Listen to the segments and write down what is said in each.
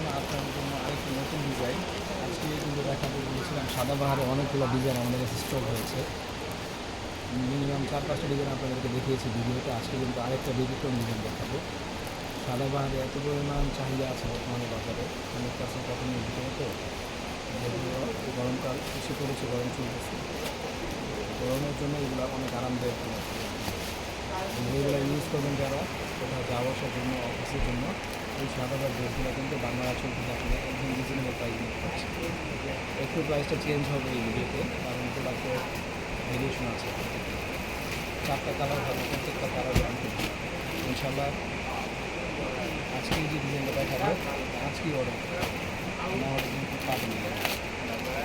আসলাম আপনাদের জন্য আরেকটি নতুন ডিজাইন। আজকে কিন্তু দেখাতে বলেছিলাম সাদাবাহারে অনেকগুলো ডিজাইন আমাদের কাছে স্টক হয়েছে। মিনিমাম 4-5টা ডিজাইন আপনাদেরকে দেখিয়েছি ভিডিওতে। আজকে কিন্তু আরেকটা ব্যতিক্রম ডিজাইন দেখাবো। সাদাবাহারে এত পরিমাণ চাহিদা আছে বর্তমানে বাজারে, 100% কটনের ভিতরে। তো যেগুলো গরমকাল এসে পড়েছে, গরম চলতেছে, গরমের জন্য এগুলো অনেক আরামদায়ক। এগুলো ইউজ করবেন যারা কোথাও যাওয়া আসার জন্য, অফিসের জন্য। এই সাদাবাহার ড্রেসগুলো কিন্তু বাংলা আঁচল থেকে আপনারা একদম রিজনেবল প্রাইস নিতে পারছেন। একটু প্রাইসটা চেঞ্জ হবে এই ভিডিওতে, কারণ প্রোডাক্টের ভেরিয়েশন আছে। 4টা কালার হবে, প্রত্যেকটা কালার আনতে ইনশাল্লাহ। আজকে যে ডিজাইনটা দেখাবো আজকেই অর্ডার না হলে কিন্তু পাবেন না।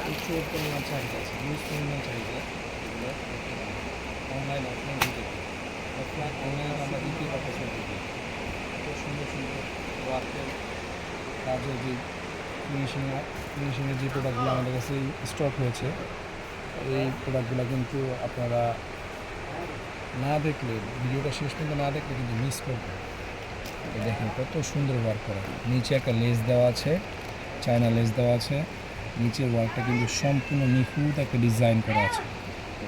প্রচুর পরিমাণ চাহিদা আছে, হিউজ পরিমাণ চাহিদা। অনলাইন অফলাইন দিতে অফলাইন অনলাইনে আমরা দিতে পারতেছি দিতে। এত সুন্দর সুন্দর ওয়ার্কের কাজের যে ফিনিশিংয়ের যে প্রোডাক্টগুলো আমাদের কাছে স্টক হয়েছে, এই প্রোডাক্টগুলো কিন্তু আপনারা না দেখলে, ভিডিওটা শেষ পর্যন্ত না দেখলে কিন্তু মিস করবেন। দেখেন কত সুন্দর ওয়ার্ক করা, নিচে একটা লেস দেওয়া আছে, চায়না লেস দেওয়া আছে। নিচের ওয়ার্কটা কিন্তু সম্পূর্ণ নিখুঁত একটা ডিজাইন করা আছে,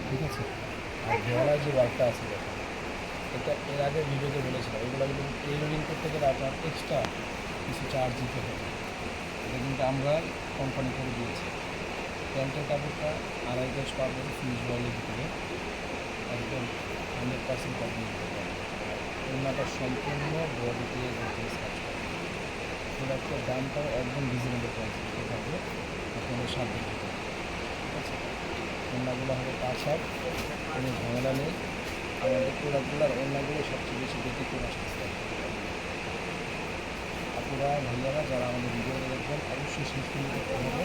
ঠিক আছে। আর গলার যে ওয়ার্কটা আছে দেখেন, এটা এর আগে ভিডিওতে বলেছিলাম, এগুলো কিন্তু টেইলরিং করতে গেলে আপনার এক্সট্রা কিছু চার্জ দিতে হবে। এটা কিন্তু আমরা কোম্পানি করে দিয়েছি। প্যান্টের কাপড়টা 2.5 গজ পাবেন ফিনিশ বয়েলের ভিতরে, একদম 100% কটন দিতে পারবেন। ওনাটা সম্পূর্ণ বডিতে কাজ করে। প্রোডাক্টের দামটাও একদম রিজনেবল প্রাইস দিতে থাকবে আপনাদের সাধ্যের ভিতরে, ঠিক আছে। ওনাগুলো হবে 5 হাত, কোনো ঝামেলা নেই। আমাদের প্রোডাক্টগুলোর ওনাগুলো সবচেয়ে বেশি ব্যতিক্রম আসতেছে। আপনারা ভাইয়ারা যারা আমাদের ভিডিওটা দেখবেন অবশ্যই শেষ পর্যন্ত করতে হবে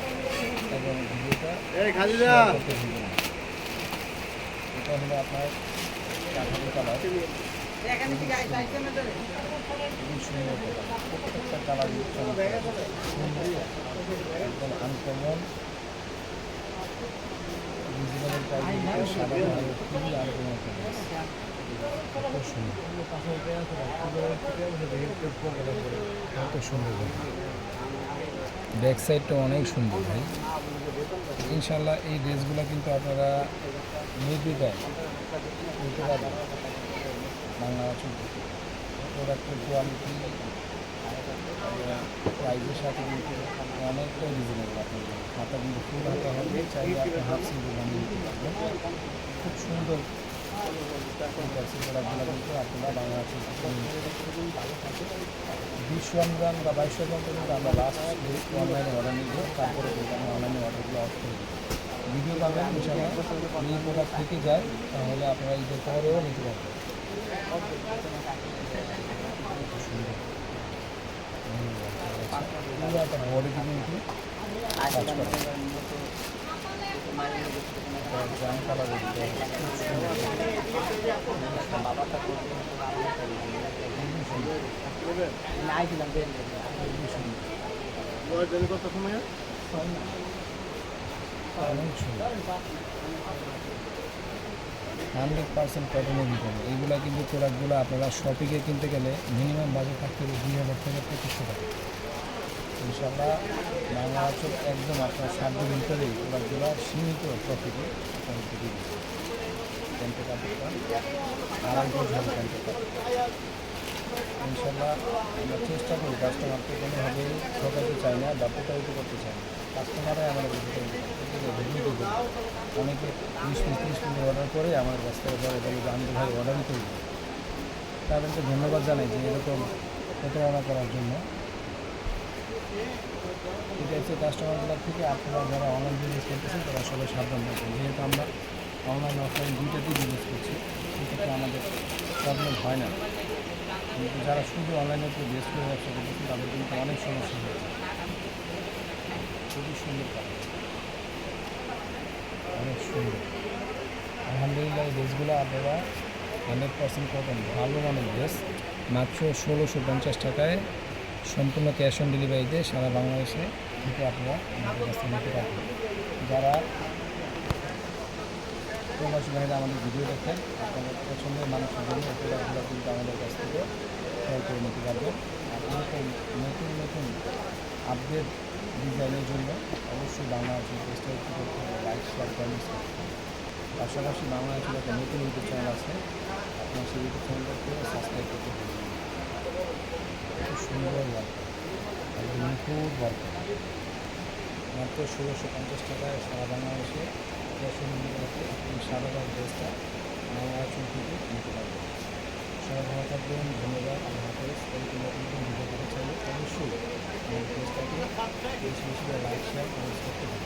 এবং ভিডিওটা করতে ভুলবেন না। এটা হলো আপনার কাঠালি কালার, খুবই সুন্দর। প্রত্যেকটা কালার সুন্দর, একদম আনকমন, রিজনেবল প্রাইস। সাদা খুবই আনকমন একটা ড্রেস, কত সুন্দর, কত সুন্দর। ব্যাক সাইডটা অনেক সুন্দর ভাই। ইনশাল্লাহ এই ড্রেসগুলো কিন্তু আপনারা নির্দ্বিধায় নিতে পারবেন বাংলা আঁচল থেকে। প্রোডাক্টের কোয়ালিটি প্রাইসের সাথে কিন্তু অনেকটাই রিজনেবল। আপনার হাতা কিন্তু ফুল হাতা হবে, চাইলে আপনি হাফ সিঙ্গেল বানিয়ে নিতে পারবেন। খুব সুন্দর প্রোডাক্টগুলো কিন্তু আপনারা বাংলা আঁচল থেকে 20 গ্রাম বা 22 গ্রাম পর্যন্ত আমরা লাস্ট অনলাইনে অর্ডার নিব। তারপরে কিন্তু আমরা অনলাইনে অর্ডারগুলো অফ করে দেবো। ভিডিও পাবেন ইনশাআল্লাহ। এই প্রোডাক্ট থেকে যায় তাহলে আপনারা ঈদের পরেও নিতে পারবেন। পুরো একটা বডিতে কিন্তু কাজ করে, জাম কালারের কত সময় অনেক সুন্দর, 100% কটনের ভিতরে। এইগুলো কিন্তু প্রোডাক্টগুলো আপনারা শপিংয়ে কিনতে গেলে মিনিমাম বাজেট থাকতে হবে 2000 থেকে 2500 টাকা। ইনশাআল্লাহ বাংলা আঁচল একদম আপনার সাধ্যের ভিতরেই প্রোডাক্টগুলো সীমিত প্রফিটে আপনাদেরকে দিয়ে দিচ্ছে। প্যান্টের কাপড়টা 2.5 গজ হবে প্যান্টের কাপড়। ইনশাআল্লাহ আমরা চেষ্টা করি কাস্টমারকে কোনোভাবেই ঠকাতে চাই না বা প্রতারিত করতে চাই না। কাস্টমাররাই আমাদের ভিডিও দেবে। অনেকে 20-30 মিনিট অর্ডার করে আমার কাছ থেকে বলে যে আমি তো ভাই অর্ডারই করি। তাদেরকে ধন্যবাদ জানাই যে এরকম প্রতারণা করার জন্য। এটা হচ্ছে কাস্টমারগুলোর থেকে আপনারা যারা অনলাইন বিজনেস করতেছেন তারা সবাই সাবধান থাকবেন। যেহেতু আমরা অনলাইন অফলাইন দুইটাতেই বিজনেস করছি, সেক্ষেত্রে আমাদের প্রবলেম হয় না। কিন্তু যারা শুধু অনলাইনের উপর বেস করে ব্যবসা করতেছেন তাদের কিন্তু অনেক সমস্যা হয়েছে। খুবই সুন্দর কালার, অনেক সুন্দর। আলহামদুলিল্লাহ এই ড্রেসগুলো আপনারা 100% কটন, ভালো মানের ড্রেস, মাত্র 1650 টাকায় সম্পূর্ণ ক্যাশ অন ডেলিভারিতে সারা বাংলাদেশে থেকে আপনারা আমাদের কাছ থেকে নিতে পারবেন। যারা প্রবাসী ভাইরা আমাদের ভিডিও দেখেন, আপনাদের পছন্দের মানুষের জন্য এই প্রোডাক্টগুলো কিন্তু আমাদের কাছ থেকে ক্রয় করে নিতে পারবেন। আর এরকম নতুন নতুন আপডেট ডিজাইনের জন্য অবশ্যই বাংলা আলোচনা পেজটা একটু করতে হবে, লাইক শেয়ার কমেন্টস করতে হবে। পাশাপাশি বাংলা আলোচনা একটা নতুন ইউটিউব চ্যানেল আছে, আপনার সেই ইউটিউব চ্যানেলটাকে সাবস্ক্রাইব করতে হবে। খুব সুন্দর ওয়ার্ক, একদম নিখুঁত ওয়ার্ক, মাত্র ১৬৫০ টাকায় সারা বাংলাদেশে ক্যাশ অন ডেলিভারিতে আপনি সাদাবাগ ড্রেসটা বাংলা আলোচনা থেকে কিনতে পারবেন। সবাই ভালো থাকবেন, ধন্যবাদ, আল্লাহ হাফেজ। এরকম নতুন নতুন ভিডিও পেতে চাইলে অবশ্যই আমার পেজটাকে বেশি বেশি করে লাইক শেয়ার কমেন্টস করতে হবে।